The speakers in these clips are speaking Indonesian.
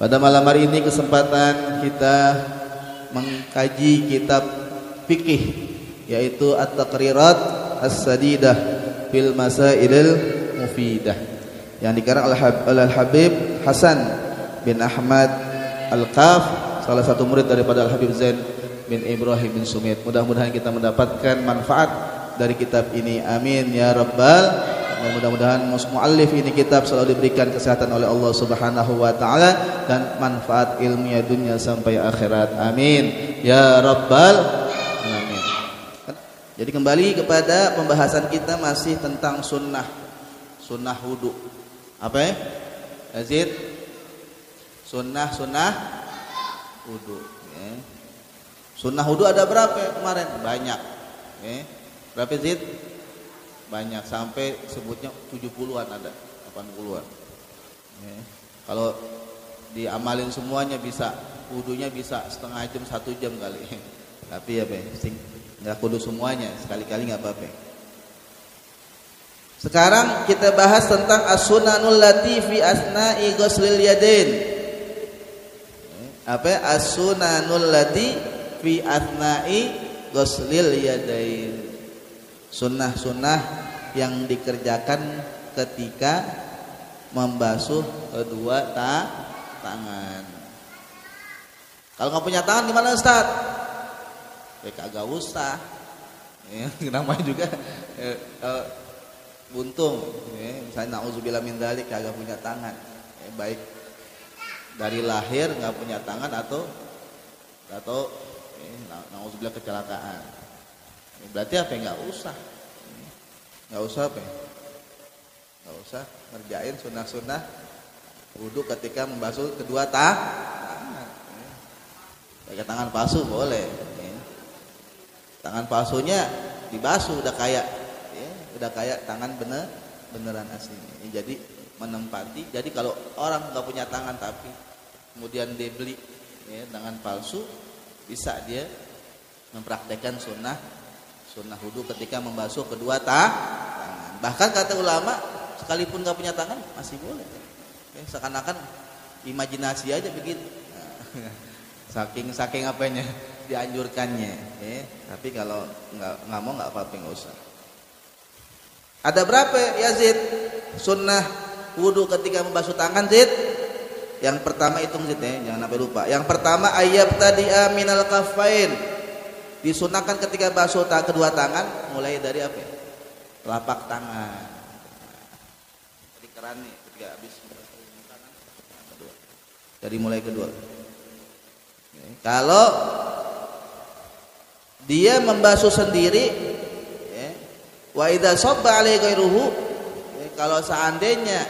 Pada malam hari ini kesempatan kita mengkaji kitab fikih, yaitu At-Taqrirat As-Sadidah fil Masailil Mufidah, yang dikarang oleh Al-Habib Hasan bin Ahmad Al-Qaf, salah satu murid daripada Al-Habib Zain bin Ibrahim bin Sumit. Mudah-mudahan kita mendapatkan manfaat dari kitab ini, amin ya rabbal. Dan mudah-mudahan muallif ini kitab selalu diberikan kesehatan oleh Allah Subhanahu wa taala dan manfaat ilmiah dunia sampai akhirat, amin ya rabbal alamin. Jadi kembali kepada pembahasan kita masih tentang sunnah wudu. Apa ya? Yazid? Sunnah wudu. Ya. Sunnah wudu ada berapa kemarin? Banyak. Ya. Berapa Yazid? Banyak, sampai sebutnya 70-an ada, 80-an. Ya. Kalau diamalin semuanya bisa, wudunya bisa setengah jam, 1 jam kali. Tapi ya nggak kudu semuanya, sekali-kali nggak apa-apa. Sekarang kita bahas tentang as-sunanul lati fi asna'i ghuslil yadain. Apa? As-sunanul lati fi asna'i ghuslil yadain. Sunnah-sunnah yang dikerjakan ketika membasuh kedua tangan. Kalau nggak punya tangan gimana Ustaz? Ya kagak usah. Ya, namanya juga buntung. Ya, misalnya nauzubillah min dzalik, kagak punya tangan. Ya, baik dari lahir nggak punya tangan atau nauzubillah kecelakaan. Berarti apa? Nggak usah apa? Nggak usah ngerjain sunnah wudu ketika membasuh kedua tangan. Pakai tangan palsu boleh. Tangan palsunya dibasuh udah kayak tangan beneran aslinya. Jadi menempati. Jadi kalau orang nggak punya tangan tapi kemudian dia beli tangan palsu, bisa dia mempraktekkan sunnah wudu ketika membasuh kedua tangan. Bahkan kata ulama, sekalipun nggak punya tangan masih boleh. Seakan-akan imajinasi aja begitu. Saking apanya dianjurkannya. Tapi kalau nggak mau nggak apa-apa, nggak usah. Ada berapa Yazid sunnah wudu ketika membasuh tangan Zid? Yang pertama hitung Zid jangan sampai lupa. Yang pertama ayyab tadi'a minal kaffain. Disunahkan ketika basuh kedua tangan mulai dari apa? Telapak tangan. Jadi keran nih ketika habis membasuh tangan kedua. Dari mulai kedua. Kalau dia membasuh sendiri, wa idza sabba alaihi ghairuhu, kalau seandainya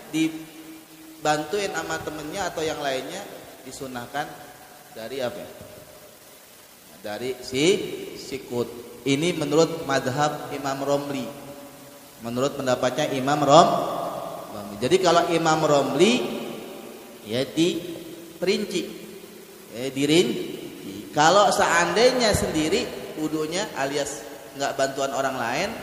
dibantuin sama temennya atau yang lainnya, disunahkan dari apa? Dari sikut. Ini menurut madhab Imam Romli, menurut pendapatnya Imam Romli. Jadi kalau Imam Romli ya diperinci, dirinci. Kalau seandainya sendiri wudunya alias nggak bantuan orang lain,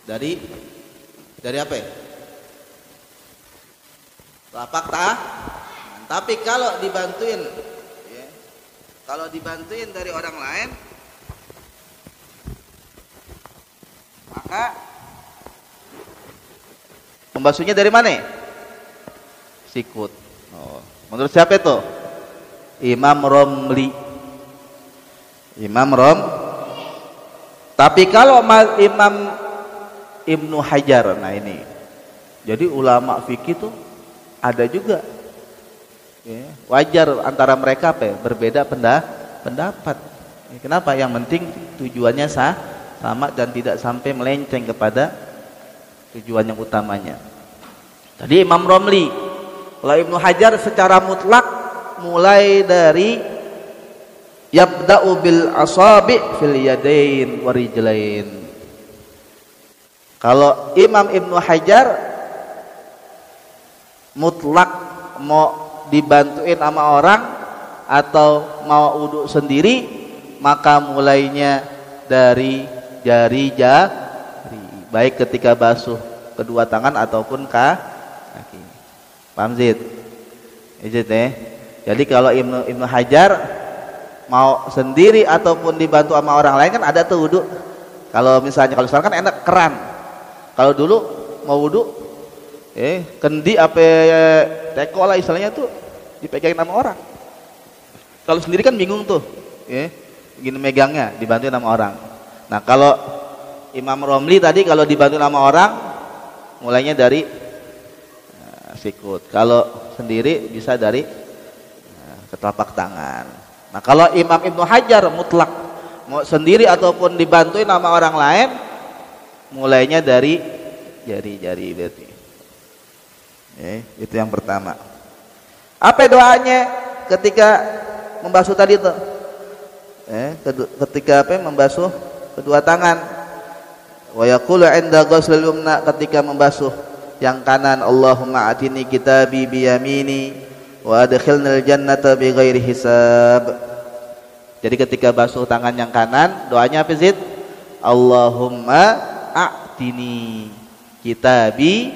dari apa ya? Telapak tangan. Tapi kalau dibantuin dari orang lain, maka membasuhnya dari mana? Sikut. Menurut siapa itu? Imam Romli. Tapi kalau Imam Ibnu Hajar, nah ini. Jadi ulama fikih itu ada juga. Wajar antara mereka berbeda pendapat. Kenapa? Yang penting tujuannya sama dan tidak sampai melenceng kepada tujuan yang utamanya. Tadi Imam Romli. Kalau Ibnu Hajar secara mutlak mulai dari yabda'u bil asabi fil yadain warijlain. Kalau Imam Ibnu Hajar mutlak mau dibantuin sama orang atau mau wudu sendiri, maka mulainya dari jari, baik ketika basuh kedua tangan ataupun kaki. Paham Zid? Jadi kalau Ibnu Hajar mau sendiri ataupun dibantu sama orang lain kan ada tuh wudu. Kalau misalnya kalau sekarang kan enak keran. Kalau dulu mau wudu kendi apa teko lah istilahnya tuh dipegangin sama orang. Kalau sendiri kan bingung tuh. Gini megangnya dibantu sama orang. Nah, kalau Imam Romli tadi kalau dibantu sama orang mulainya dari sikut. Kalau sendiri bisa dari telapak tangan. Nah, kalau Imam Ibnu Hajar mutlak mau sendiri ataupun dibantuin sama orang lain mulainya dari jari-jari berarti. Itu yang pertama. Apa doanya ketika membasuh tadi itu? Ketika membasuh kedua tangan. Wa yaqulu 'inda ghuslil yumna, ketika membasuh yang kanan, Allahumma atini kitabi biyamini wa adkhilnil jannata bighairi hisab. Jadi ketika basuh tangan yang kanan, doanya apa Zid? Allahumma a'tini kitabi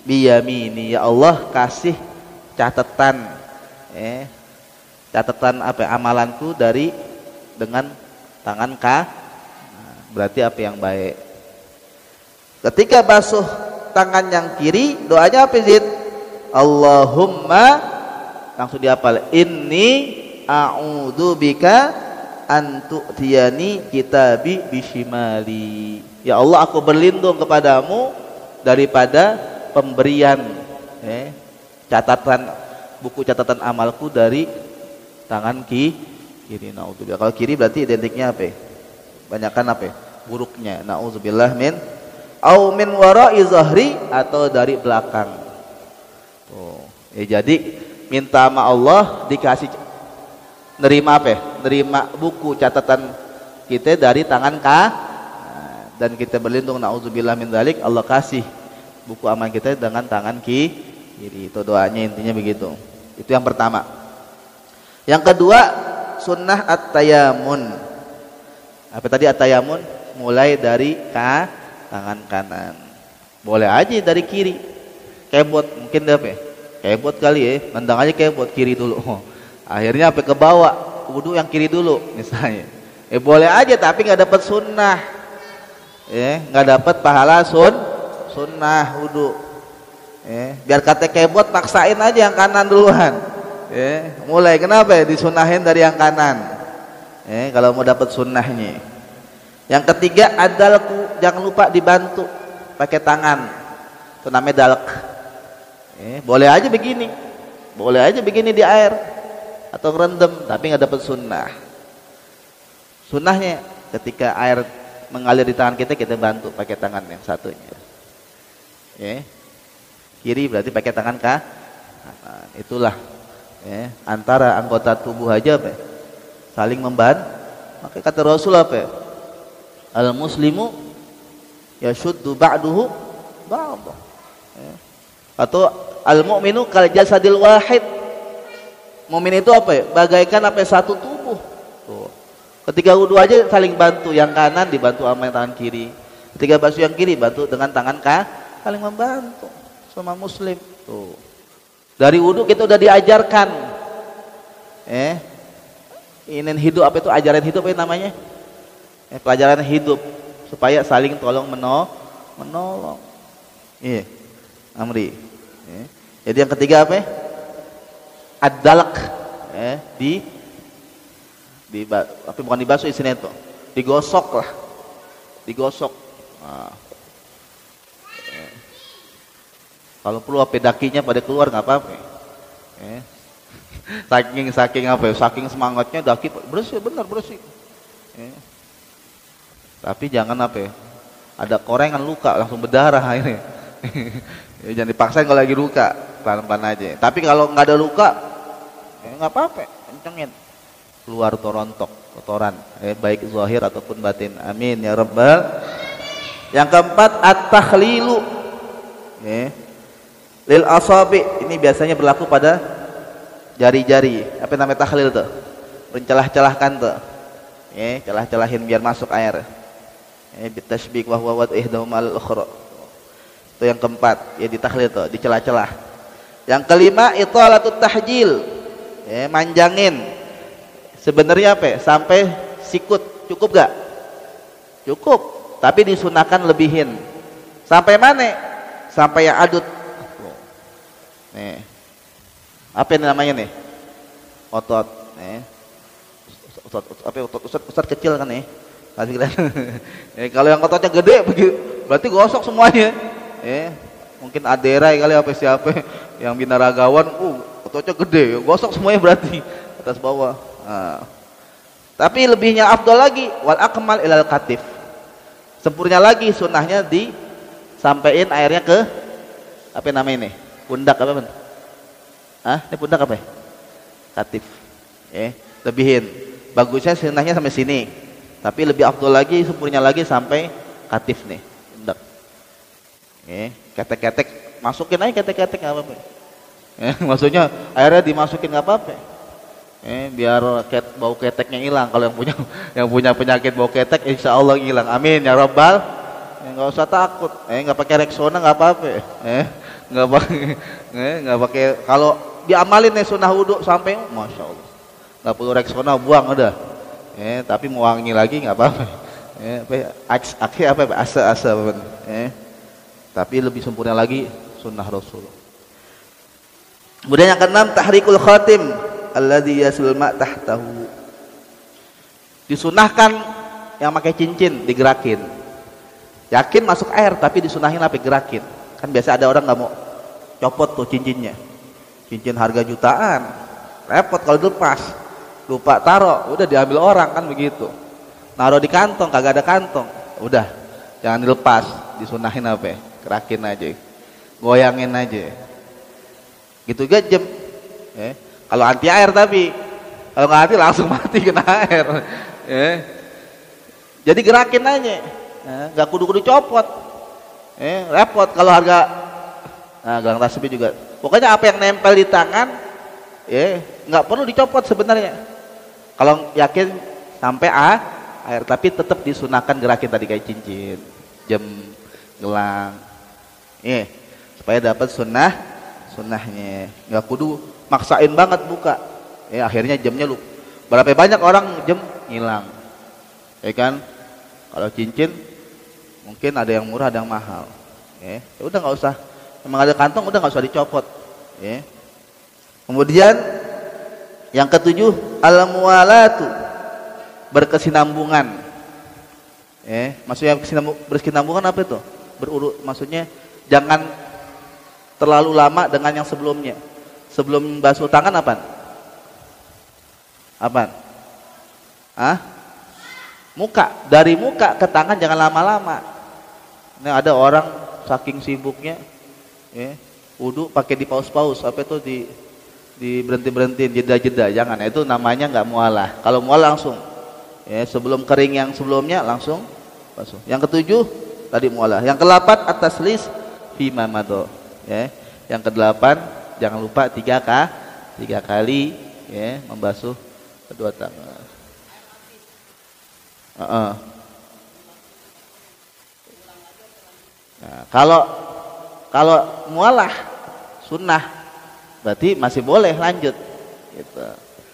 biyamini, ya Allah kasih catatan catatan amalanku dengan tangan berarti apa yang baik. Ketika basuh tangan yang kiri, doanya apa Zid? Allahumma, langsung dihafal, inni a'udzubika an tu'tiyani kitabi bishimali, ya Allah aku berlindung kepadamu daripada pemberian buku catatan amalku dari tangan kiri. Naudzubillah. Kalau kiri berarti identiknya apa? Banyakan apa? Buruknya. Naudzubillah min au min wara'i zahri, atau dari belakang. Jadi minta sama Allah dikasih nerima apa? Nerima buku catatan kita dari tangan dan kita berlindung naudzubillah min dzalik, Allah kasih buku amal kita dengan tangan kiri. Itu doanya intinya begitu. Itu yang pertama. Yang kedua, sunnah at-tayamun. Apa tadi at-tayamun? Mulai dari tangan kanan. Boleh aja dari kiri. Kebot mungkin apa? Kebot kali mendang aja kebot kiri dulu. Akhirnya apa ke bawah, wudu yang kiri dulu misalnya. Boleh aja tapi nggak dapat sunnah. Nggak dapat pahala sunnah wudu. Biar kata kebot paksain aja yang kanan duluan. Mulai kenapa disunahin dari yang kanan? Kalau mau dapat sunnahnya. Yang ketiga, adalku, jangan lupa dibantu pakai tangan. Itu namanya dalk. Boleh aja begini. Boleh aja begini di air atau ngerendam, tapi nggak dapat sunnah. Sunnahnya ketika air mengalir di tangan kita bantu pakai tangan yang satunya. Kiri berarti pakai tangan kanan. Itulah antara anggota tubuh aja saling membantu. Maka kata Rasul apa? Al muslimu yashuddu ba'duhu ba'd. Atau al mu'minu kal jasadil wahid. Mukmin itu apa? Bagaikan satu tubuh. Ketika wudu aja saling bantu, yang kanan dibantu sama yang tangan kiri. Ketika basuh yang kiri bantu dengan tangan saling membantu sama muslim. Dari wudu kita udah diajarkan. Ini hidup apa itu, ajaran hidup apa namanya? Pelajaran hidup supaya saling tolong menolong. Amri. Jadi yang ketiga apa? Ad-dalq. Bukan dibasuh istilahnya itu. Digosok lah. Digosok. Kalau perlu dakinya pada keluar nggak apa-apa. Saking semangatnya daki bersih, benar bersih. Tapi jangan ada korengan luka langsung berdarah ini. Jangan dipaksain kalau lagi luka, pelan-pelan aja. Tapi kalau nggak ada luka, nggak apa-apa, kencengin. Keluar kotoran, baik zahir ataupun batin. Amin ya rabbal. Yang keempat, at-takhlilu. Lil asabi, ini biasanya berlaku pada jari-jari. Apa namanya takhlil tuh? Mencelah-celahkan tuh. Celah-celahin biar masuk air. Bitasybik wa huwa ihdahuma al-ukhra. Itu yang keempat, ditakhlil tuh, dicelah-celah. Yang kelima italatut tahjil, manjangin. Sebenarnya apa? Sampai sikut, cukup gak? Cukup, tapi disunahkan lebihin. Sampai mana? Sampai yang adut. Nih, apa ini namanya nih? Otot. Otot kecil kan nih. Kalau yang ototnya gede, berarti gosok semuanya. Mungkin aderai kali apa siapa yang binaragawan, ototnya gede, gosok semuanya berarti atas bawah. Tapi lebihnya afdal lagi, wal akmal ilal katif. Sempurna lagi sunnahnya disampaikan airnya ke apa namanya ini? Pundak apa ben? Ini pundak apa? Katif. Lebihin. Bagusnya sunnahnya sampai sini. Tapi lebih afdal lagi, sempurna lagi sampai katif nih, pundak. Ketek-ketek, masukin aja ketek-ketek enggak apa-apa. Maksudnya airnya dimasukin enggak apa-apa. Biar bau keteknya hilang. Kalau yang punya penyakit bau ketek, insya Allah hilang. Amin ya Rabbal. Nggak usah takut. Nggak pakai Rexona nggak apa-apa. Nggak pakai. Kalau diamalin nih sunnah wudu sampai, masya Allah. Nggak perlu Rexona, buang udah. Tapi mau wangi lagi nggak apa-apa. Asa. Tapi lebih sempurna lagi sunnah Rasul. Kemudian yang keenam tahrikul khatim alladzi yasul ma tahtahu. Disunahkan yang pakai cincin digerakin. Yakin masuk air tapi disunahin apa gerakin. Kan biasa ada orang nggak mau copot tuh cincinnya. Cincin harga jutaan. Repot kalau dilepas. Lupa taruh, udah diambil orang kan begitu. Naruh di kantong kagak ada kantong. Udah, jangan dilepas, disunahin apa? Gerakin aja. Goyangin aja. Gitu gajem. Kalau anti air tapi kalau nggak anti langsung mati kena air. Jadi gerakin aja, nggak kudu-kudu copot. Repot kalau harga. Nah, gelang tasbih juga. Pokoknya apa yang nempel di tangan, nggak perlu dicopot sebenarnya. Kalau yakin sampai air, tapi tetap disunahkan gerakin tadi kayak cincin, jam, gelang. Supaya dapat sunnahnya. Nggak kudu maksain banget buka. Akhirnya jamnya lu. Berapa banyak orang jam hilang. Kan? Kalau cincin mungkin ada yang murah, ada yang mahal. Ya udah nggak usah. Memang ada kantong udah nggak usah dicopot. Kemudian yang ketujuh al-muwalatu, berkesinambungan. Maksudnya berkesinambungan apa itu? Berurut, maksudnya jangan terlalu lama dengan yang sebelumnya. Sebelum basuh tangan apaan? Muka, dari muka ke tangan jangan lama-lama. Ini ada orang saking sibuknya, wudu pakai dipaus-paus, apa itu di berhenti-berhentiin, jeda-jeda, jangan. Itu namanya nggak mualah. Kalau mualah langsung, sebelum kering yang sebelumnya langsung basuh. Yang ketujuh tadi mualah. Yang kedelapan at-taslis fi ma mado. Yang kedelapan jangan lupa tiga kali membasuh kedua tangan. Nah, kalau mualah sunnah berarti masih boleh lanjut gitu.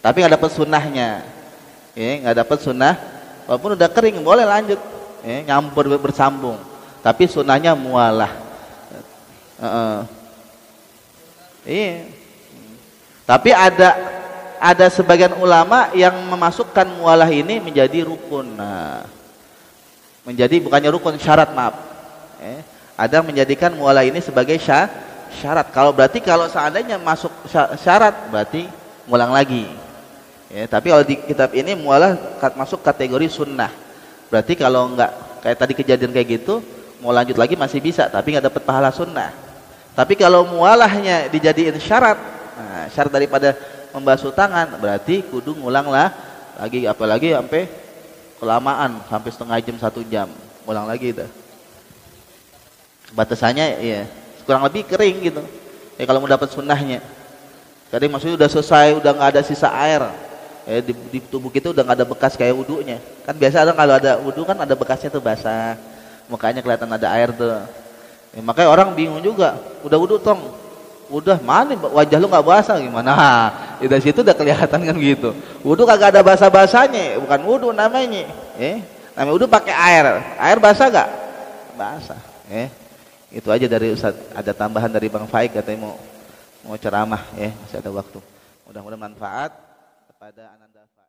Tapi nggak dapat sunnahnya, nggak dapat sunnah, walaupun udah kering boleh lanjut, nyampur bersambung. Tapi sunnahnya mualah. Tapi ada sebagian ulama yang memasukkan mualah ini menjadi rukun. Menjadi bukannya rukun, syarat, maaf. Ada yang menjadikan mualah ini sebagai syarat. Kalau seandainya masuk syarat berarti ngulang lagi. Tapi kalau di kitab ini mualah masuk kategori sunnah. Berarti kalau enggak kayak tadi kejadian kayak gitu, mau lanjut lagi masih bisa, tapi nggak dapat pahala sunnah. Tapi kalau mualahnya dijadiin syarat, syarat daripada membasuh tangan, berarti kudu ngulang lagi, apalagi sampai kelamaan, sampai setengah jam, 1 jam, ngulang lagi dah. Batasannya kurang lebih kering gitu. Kalau mau dapat sunnahnya. Tadi maksudnya udah selesai, udah nggak ada sisa air. Di tubuh kita udah nggak ada bekas kayak wudunya. Kan biasa ada kalau ada wudu kan ada bekasnya tuh basah, mukanya kelihatan ada air tuh. Makanya orang bingung juga, udah wudu tong, Udah mana wajah lu nggak basah gimana? Dari situ udah kelihatan kan gitu. Wudu kagak ada basah-basahnya, bukan wudu namanya. Namanya wudu pakai air. Air basah gak? Basah. Itu aja dari Ustaz. Ada tambahan dari Bang Faik katanya mau ceramah, masih ada waktu. Mudah-mudahan manfaat kepada Ananda Faik.